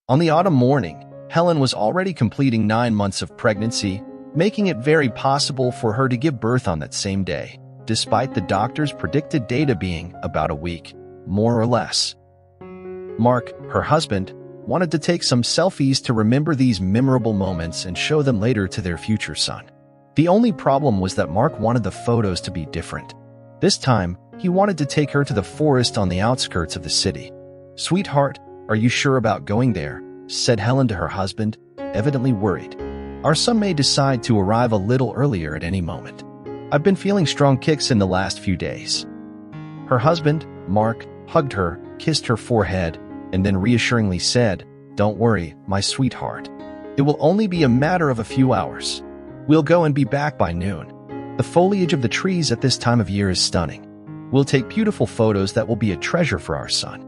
On the autumn morning, Helen was already completing 9 months of pregnancy, making it very possible for her to give birth on that same day, despite the doctor's predicted data being about a week, more or less. Mark, her husband, wanted to take some selfies to remember these memorable moments and show them later to their future son. The only problem was that Mark wanted the photos to be different. This time, he wanted to take her to the forest on the outskirts of the city. "Sweetheart, are you sure about going there?" said Helen to her husband, evidently worried. "Our son may decide to arrive a little earlier at any moment. I've been feeling strong kicks in the last few days." Her husband, Mark, hugged her, kissed her forehead, and then reassuringly said, "Don't worry, my sweetheart. It will only be a matter of a few hours. We'll go and be back by noon. The foliage of the trees at this time of year is stunning. We'll take beautiful photos that will be a treasure for our son."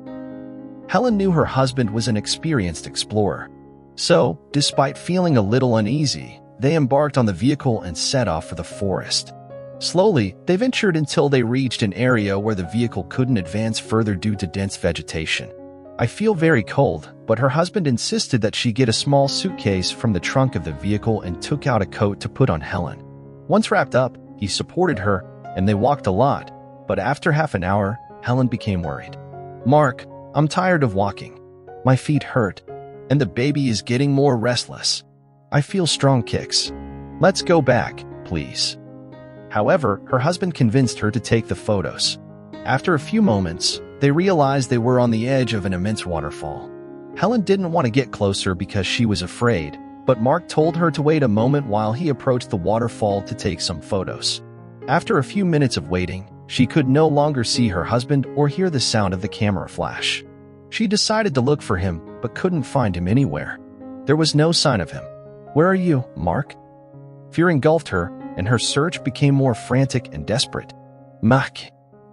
Helen knew her husband was an experienced explorer. So, despite feeling a little uneasy, they embarked on the vehicle and set off for the forest. Slowly, they ventured until they reached an area where the vehicle couldn't advance further due to dense vegetation. "I feel very cold," but her husband insisted that she get a small suitcase from the trunk of the vehicle and took out a coat to put on Helen. Once wrapped up, he supported her, and they walked a lot, but after half an hour, Helen became worried. "Mark, I'm tired of walking. My feet hurt, and the baby is getting more restless. I feel strong kicks. Let's go back, please." However, her husband convinced her to take the photos. After a few moments, they realized they were on the edge of an immense waterfall. Helen didn't want to get closer because she was afraid, but Mark told her to wait a moment while he approached the waterfall to take some photos. After a few minutes of waiting, she could no longer see her husband or hear the sound of the camera flash. She decided to look for him, but couldn't find him anywhere. There was no sign of him. "Where are you, Mark?" Fear engulfed her, and her search became more frantic and desperate. "Mark,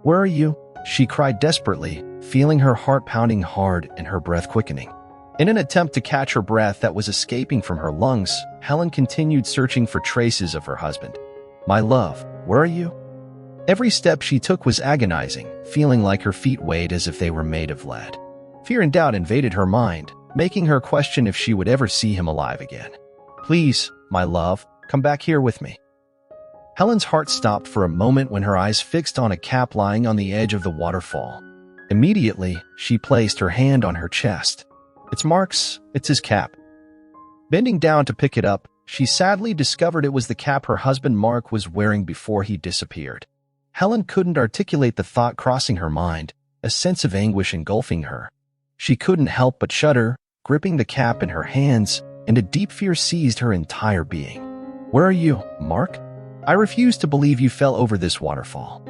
where are you?" she cried desperately, feeling her heart pounding hard and her breath quickening. In an attempt to catch her breath that was escaping from her lungs, Helen continued searching for traces of her husband. "My love, where are you?" Every step she took was agonizing, feeling like her feet weighed as if they were made of lead. Fear and doubt invaded her mind, making her question if she would ever see him alive again. "Please, my love, come back here with me." Helen's heart stopped for a moment when her eyes fixed on a cap lying on the edge of the waterfall. Immediately, she placed her hand on her chest. "It's Mark's, it's his cap." Bending down to pick it up, she sadly discovered it was the cap her husband Mark was wearing before he disappeared. Helen couldn't articulate the thought crossing her mind, a sense of anguish engulfing her. She couldn't help but shudder, gripping the cap in her hands, and a deep fear seized her entire being. "Where are you, Mark? I refuse to believe you fell over this waterfall."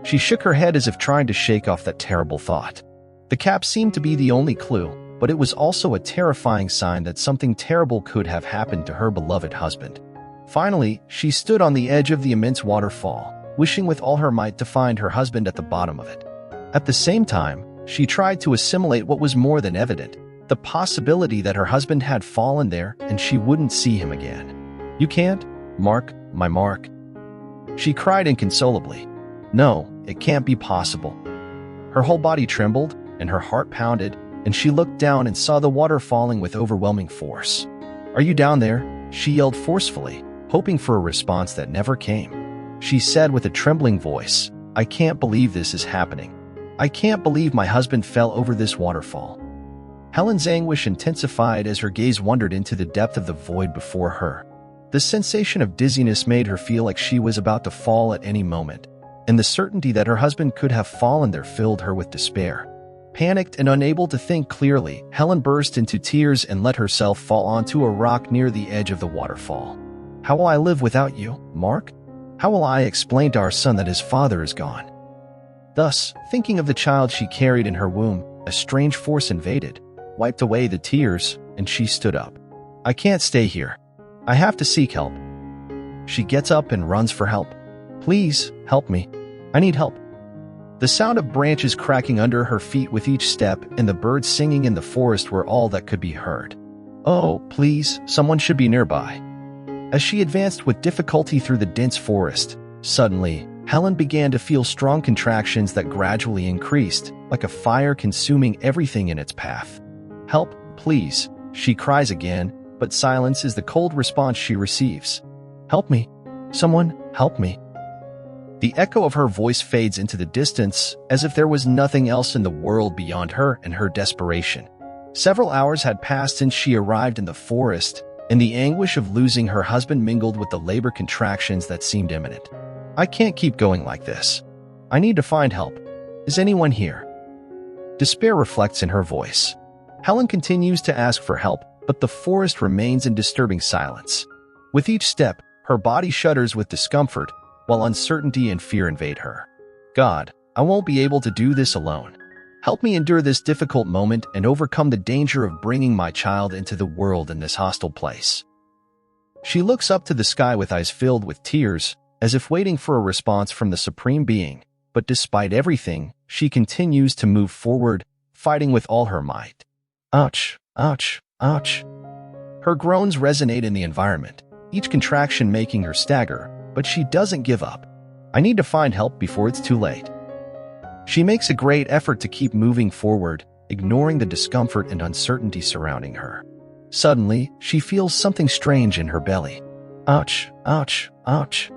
She shook her head as if trying to shake off that terrible thought. The cap seemed to be the only clue, but it was also a terrifying sign that something terrible could have happened to her beloved husband. Finally, she stood on the edge of the immense waterfall, wishing with all her might to find her husband at the bottom of it. At the same time, she tried to assimilate what was more than evident, the possibility that her husband had fallen there and she wouldn't see him again. "You can't, Mark, my Mark," she cried inconsolably. "No, it can't be possible." Her whole body trembled and her heart pounded, and she looked down and saw the water falling with overwhelming force. "Are you down there?" she yelled forcefully, hoping for a response that never came. She said with a trembling voice, "I can't believe this is happening. I can't believe my husband fell over this waterfall." Helen's anguish intensified as her gaze wandered into the depth of the void before her. The sensation of dizziness made her feel like she was about to fall at any moment, and the certainty that her husband could have fallen there filled her with despair. Panicked and unable to think clearly, Helen burst into tears and let herself fall onto a rock near the edge of the waterfall. "How will I live without you, Mark? How will I explain to our son that his father is gone?" Thus, thinking of the child she carried in her womb, a strange force invaded, wiped away the tears, and she stood up. "I can't stay here. I have to seek help." She gets up and runs for help. "Please, help me. I need help." The sound of branches cracking under her feet with each step and the birds singing in the forest were all that could be heard. "Oh, please, someone should be nearby." As she advanced with difficulty through the dense forest, suddenly, Helen began to feel strong contractions that gradually increased, like a fire consuming everything in its path. "Help, please," she cries again, but silence is the cold response she receives. "Help me. Someone, help me." The echo of her voice fades into the distance, as if there was nothing else in the world beyond her and her desperation. Several hours had passed since she arrived in the forest, and the anguish of losing her husband mingled with the labor contractions that seemed imminent. "I can't keep going like this. I need to find help. Is anyone here?" Despair reflects in her voice. Helen continues to ask for help, but the forest remains in disturbing silence. With each step, her body shudders with discomfort, while uncertainty and fear invade her. "God, I won't be able to do this alone. Help me endure this difficult moment and overcome the danger of bringing my child into the world in this hostile place." She looks up to the sky with eyes filled with tears, as if waiting for a response from the Supreme Being, but despite everything, she continues to move forward, fighting with all her might. Ouch, ouch, ouch. Her groans resonate in the environment, each contraction making her stagger, but she doesn't give up. "I need to find help before it's too late." She makes a great effort to keep moving forward, ignoring the discomfort and uncertainty surrounding her. Suddenly, she feels something strange in her belly. Ouch, ouch, ouch.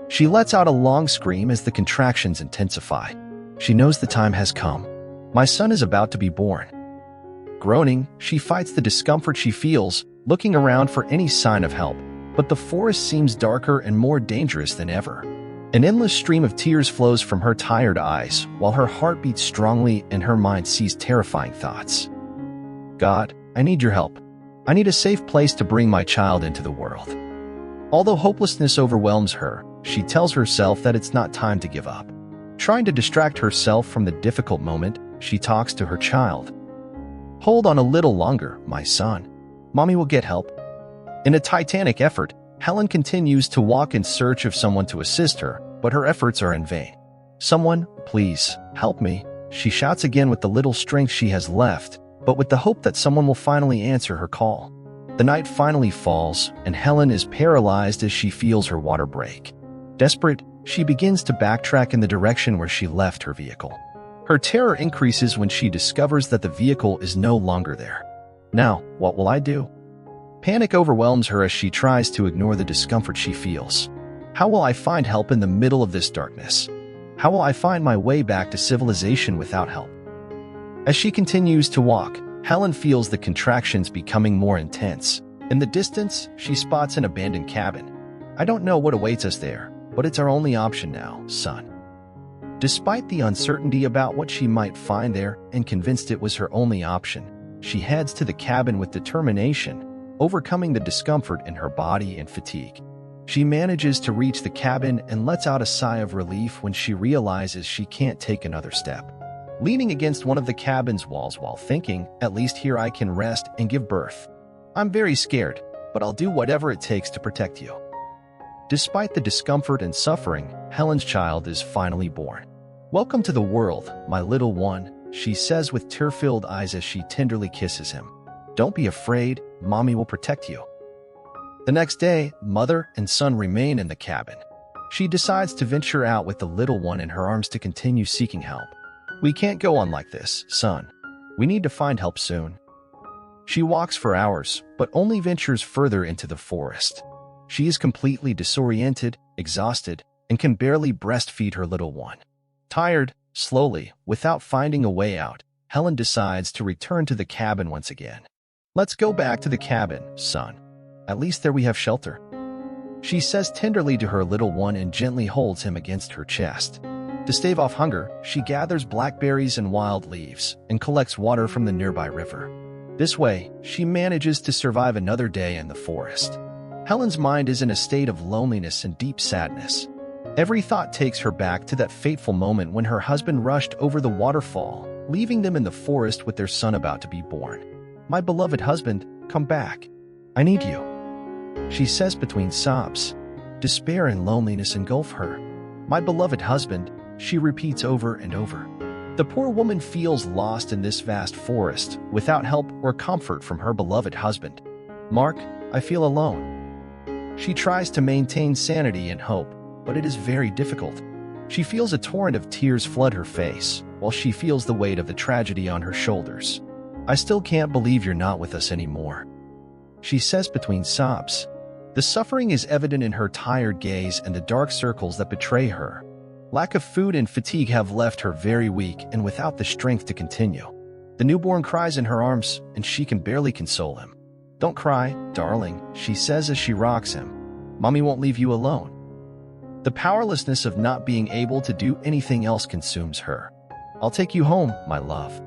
She lets out a long scream as the contractions intensify. She knows the time has come. "My son is about to be born." Groaning, she fights the discomfort she feels, looking around for any sign of help, but the forest seems darker and more dangerous than ever. An endless stream of tears flows from her tired eyes, while her heart beats strongly and her mind sees terrifying thoughts. "God, I need your help. I need a safe place to bring my child into the world." Although hopelessness overwhelms her, she tells herself that it's not time to give up. Trying to distract herself from the difficult moment, she talks to her child. "Hold on a little longer, my son. Mommy will get help." In a titanic effort, Helen continues to walk in search of someone to assist her, but her efforts are in vain. "Someone, please, help me," she shouts again with the little strength she has left, but with the hope that someone will finally answer her call. The night finally falls, and Helen is paralyzed as she feels her water break. Desperate, she begins to backtrack in the direction where she left her vehicle. Her terror increases when she discovers that the vehicle is no longer there. Now, what will I do? Panic overwhelms her as she tries to ignore the discomfort she feels. How will I find help in the middle of this darkness? How will I find my way back to civilization without help? As she continues to walk, Helen feels the contractions becoming more intense. In the distance, she spots an abandoned cabin. "I don't know what awaits us there, but it's our only option now, son." Despite the uncertainty about what she might find there and convinced it was her only option, she heads to the cabin with determination, overcoming the discomfort in her body and fatigue. She manages to reach the cabin and lets out a sigh of relief when she realizes she can't take another step. Leaning against one of the cabin's walls while thinking, "At least here I can rest and give birth. I'm very scared, but I'll do whatever it takes to protect you." Despite the discomfort and suffering, Helen's child is finally born. "Welcome to the world, my little one," she says with tear-filled eyes as she tenderly kisses him. "Don't be afraid, Mommy will protect you." The next day, mother and son remain in the cabin. She decides to venture out with the little one in her arms to continue seeking help. "We can't go on like this, son. We need to find help soon." She walks for hours, but only ventures further into the forest. She is completely disoriented, exhausted, and can barely breastfeed her little one. Tired, slowly, without finding a way out, Helen decides to return to the cabin once again. "Let's go back to the cabin, son. At least there we have shelter," she says tenderly to her little one and gently holds him against her chest. To stave off hunger, she gathers blackberries and wild leaves and collects water from the nearby river. This way, she manages to survive another day in the forest. Helen's mind is in a state of loneliness and deep sadness. Every thought takes her back to that fateful moment when her husband rushed over the waterfall, leaving them in the forest with their son about to be born. "My beloved husband, come back. I need you," she says between sobs. Despair and loneliness engulf her. "My beloved husband," she repeats over and over. The poor woman feels lost in this vast forest, without help or comfort from her beloved husband. "Mark, I feel alone." She tries to maintain sanity and hope, but it is very difficult. She feels a torrent of tears flood her face, while she feels the weight of the tragedy on her shoulders. I still can't believe you're not with us anymore," she says between sobs. The suffering is evident in her tired gaze and the dark circles that betray her. Lack of food and fatigue have left her very weak and without the strength to continue. The newborn cries in her arms, and she can barely console him. "Don't cry, darling," she says as she rocks him. "Mommy won't leave you alone." The powerlessness of not being able to do anything else consumes her. "I'll take you home, my love.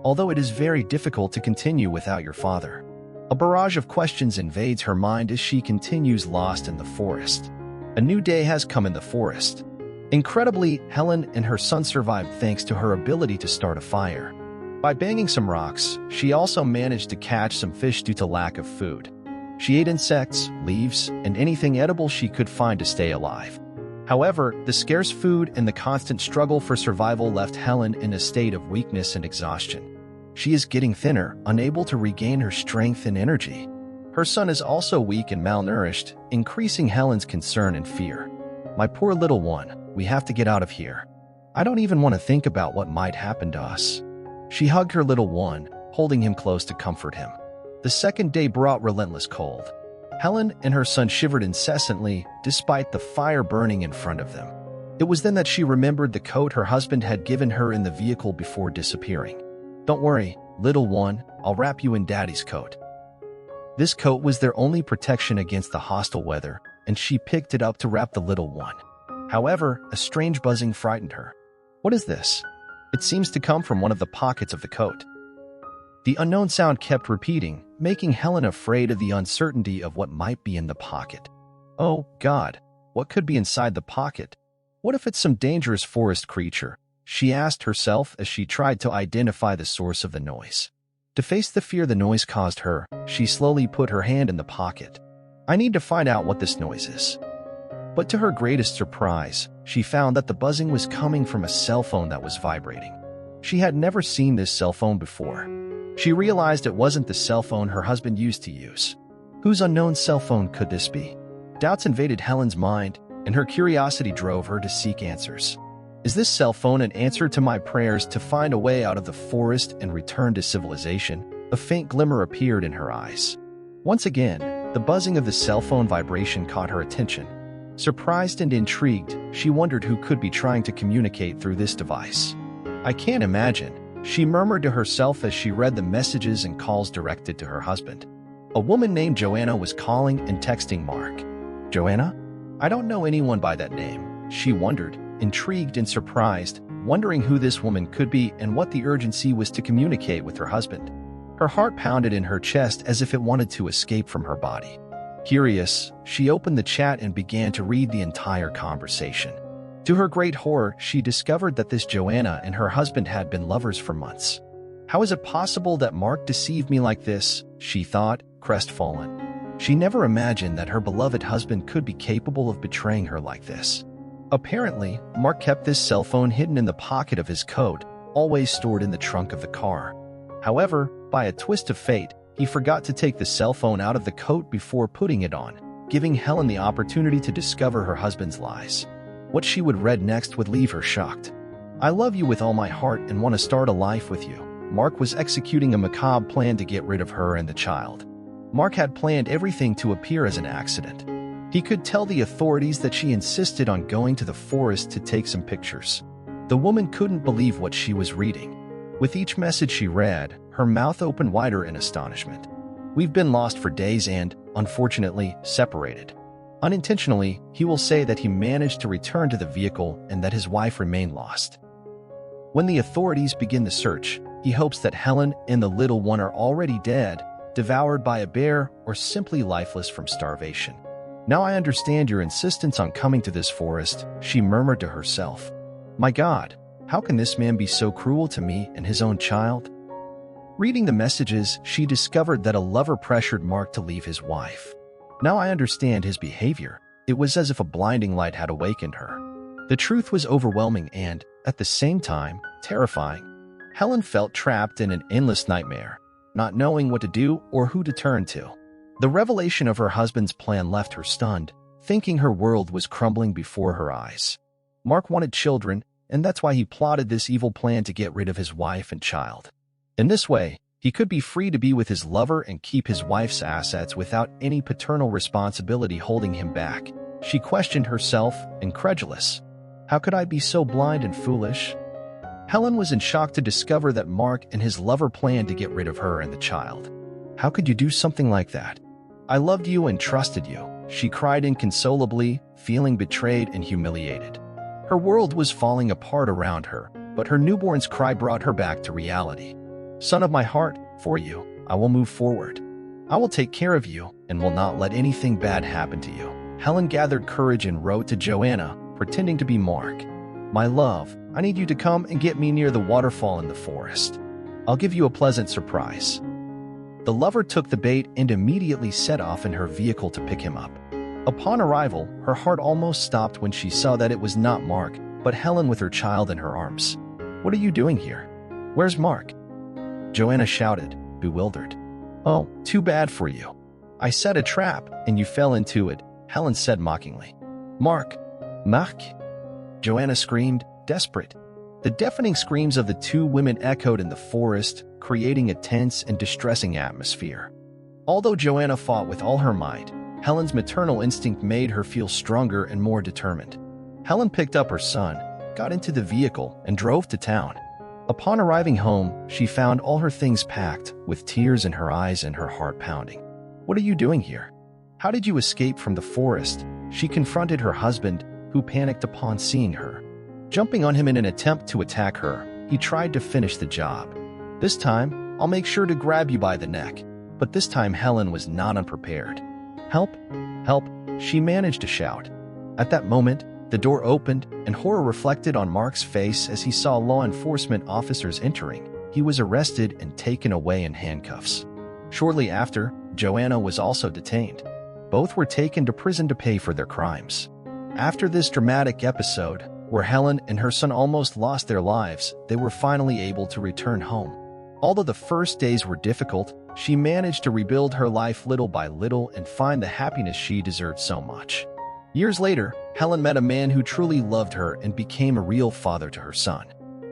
Although it is very difficult to continue without your father." A barrage of questions invades her mind as she continues lost in the forest. A new day has come in the forest. Incredibly, Helen and her son survived thanks to her ability to start a fire. By banging some rocks, she also managed to catch some fish due to lack of food. She ate insects, leaves, and anything edible she could find to stay alive. However, the scarce food and the constant struggle for survival left Helen in a state of weakness and exhaustion. She is getting thinner, unable to regain her strength and energy. Her son is also weak and malnourished, increasing Helen's concern and fear. "My poor little one, we have to get out of here. I don't even want to think about what might happen to us." She hugged her little one, holding him close to comfort him. The second day brought relentless cold. Helen and her son shivered incessantly, despite the fire burning in front of them. It was then that she remembered the coat her husband had given her in the vehicle before disappearing. "Don't worry, little one, I'll wrap you in Daddy's coat." This coat was their only protection against the hostile weather, and she picked it up to wrap the little one. However, a strange buzzing frightened her. "What is this?" It seems to come from one of the pockets of the coat. The unknown sound kept repeating, making Helen afraid of the uncertainty of what might be in the pocket. Oh, God, what could be inside the pocket? What if it's some dangerous forest creature? She asked herself as she tried to identify the source of the noise. To face the fear the noise caused her, she slowly put her hand in the pocket. "I need to find out what this noise is." But to her greatest surprise, she found that the buzzing was coming from a cell phone that was vibrating. She had never seen this cell phone before. She realized it wasn't the cell phone her husband used to use. Whose unknown cell phone could this be? Doubts invaded Helen's mind, and her curiosity drove her to seek answers. Is this cell phone an answer to my prayers to find a way out of the forest and return to civilization? A faint glimmer appeared in her eyes. Once again, the buzzing of the cell phone vibration caught her attention. Surprised and intrigued, she wondered who could be trying to communicate through this device. "I can't imagine," she murmured to herself as she read the messages and calls directed to her husband. A woman named Joanna was calling and texting Mark. "Joanna? I don't know anyone by that name," she wondered, intrigued and surprised, wondering who this woman could be and what the urgency was to communicate with her husband. Her heart pounded in her chest as if it wanted to escape from her body. Curious, she opened the chat and began to read the entire conversation. To her great horror, she discovered that this Joanna and her husband had been lovers for months. "How is it possible that Mark deceived me like this?" she thought, crestfallen. She never imagined that her beloved husband could be capable of betraying her like this. Apparently, Mark kept this cell phone hidden in the pocket of his coat, always stored in the trunk of the car. However, by a twist of fate, he forgot to take the cell phone out of the coat before putting it on, giving Helen the opportunity to discover her husband's lies. What she would read next would leave her shocked. "I love you with all my heart and want to start a life with you." Mark was executing a macabre plan to get rid of her and the child. Mark had planned everything to appear as an accident. He could tell the authorities that she insisted on going to the forest to take some pictures. The woman couldn't believe what she was reading. With each message she read, her mouth opened wider in astonishment. "We've been lost for days and, unfortunately, separated." Unintentionally, he will say that he managed to return to the vehicle and that his wife remained lost. When the authorities begin the search, he hopes that Helen and the little one are already dead, devoured by a bear, or simply lifeless from starvation. "Now I understand your insistence on coming to this forest," she murmured to herself. "My God, how can this man be so cruel to me and his own child?" Reading the messages, she discovered that a lover pressured Mark to leave his wife. Now I understand his behavior. It was as if a blinding light had awakened her. The truth was overwhelming and, at the same time, terrifying. Helen felt trapped in an endless nightmare, not knowing what to do or who to turn to. The revelation of her husband's plan left her stunned, thinking her world was crumbling before her eyes. Mark wanted children, and that's why he plotted this evil plan to get rid of his wife and child. In this way, He could be free to be with his lover and keep his wife's assets without any paternal responsibility holding him back. She questioned herself, incredulous. How could I be so blind and foolish? Helen was in shock to discover that Mark and his lover planned to get rid of her and the child. How could you do something like that? I loved you and trusted you, she cried inconsolably, feeling betrayed and humiliated. Her world was falling apart around her, but her newborn's cry brought her back to reality. Son of my heart, for you, I will move forward. I will take care of you and will not let anything bad happen to you. Helen gathered courage and wrote to Joanna, pretending to be Mark. My love, I need you to come and get me near the waterfall in the forest. I'll give you a pleasant surprise. The lover took the bait and immediately set off in her vehicle to pick him up. Upon arrival, her heart almost stopped when she saw that it was not Mark, but Helen with her child in her arms. What are you doing here? Where's Mark? Joanna shouted, bewildered. Oh, too bad for you. I set a trap, and you fell into it, Helen said mockingly. Mark? Mark? Joanna screamed, desperate. The deafening screams of the two women echoed in the forest, creating a tense and distressing atmosphere. Although Joanna fought with all her might, Helen's maternal instinct made her feel stronger and more determined. Helen picked up her son, got into the vehicle, and drove to town. Upon arriving home, she found all her things packed, with tears in her eyes and her heart pounding. What are you doing here? How did you escape from the forest? She confronted her husband, who panicked upon seeing her. Jumping on him in an attempt to attack her, he tried to finish the job. This time, I'll make sure to grab you by the neck. But this time Helen was not unprepared. Help! Help! She managed to shout. At that moment, the door opened, and horror reflected on Mark's face as he saw law enforcement officers entering. He was arrested and taken away in handcuffs. Shortly after, Joanna was also detained. Both were taken to prison to pay for their crimes. After this dramatic episode, where Helen and her son almost lost their lives, they were finally able to return home. Although the first days were difficult, she managed to rebuild her life little by little and find the happiness she deserved so much. Years later, Helen met a man who truly loved her and became a real father to her son.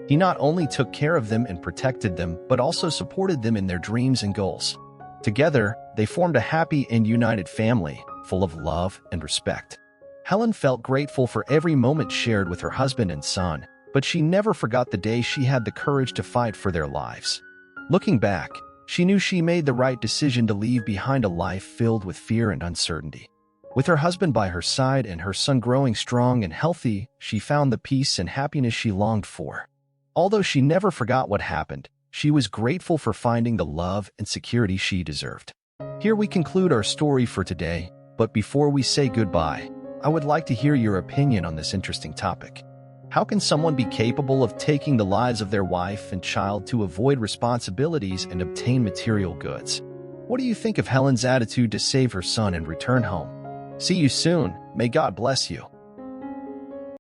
He not only took care of them and protected them, but also supported them in their dreams and goals. Together, they formed a happy and united family, full of love and respect. Helen felt grateful for every moment shared with her husband and son, but she never forgot the day she had the courage to fight for their lives. Looking back, she knew she made the right decision to leave behind a life filled with fear and uncertainty. With her husband by her side and her son growing strong and healthy, she found the peace and happiness she longed for. Although she never forgot what happened, she was grateful for finding the love and security she deserved. Here we conclude our story for today, but before we say goodbye, I would like to hear your opinion on this interesting topic. How can someone be capable of taking the lives of their wife and child to avoid responsibilities and obtain material goods? What do you think of Helen's attitude to save her son and return home? See you soon. May God bless you.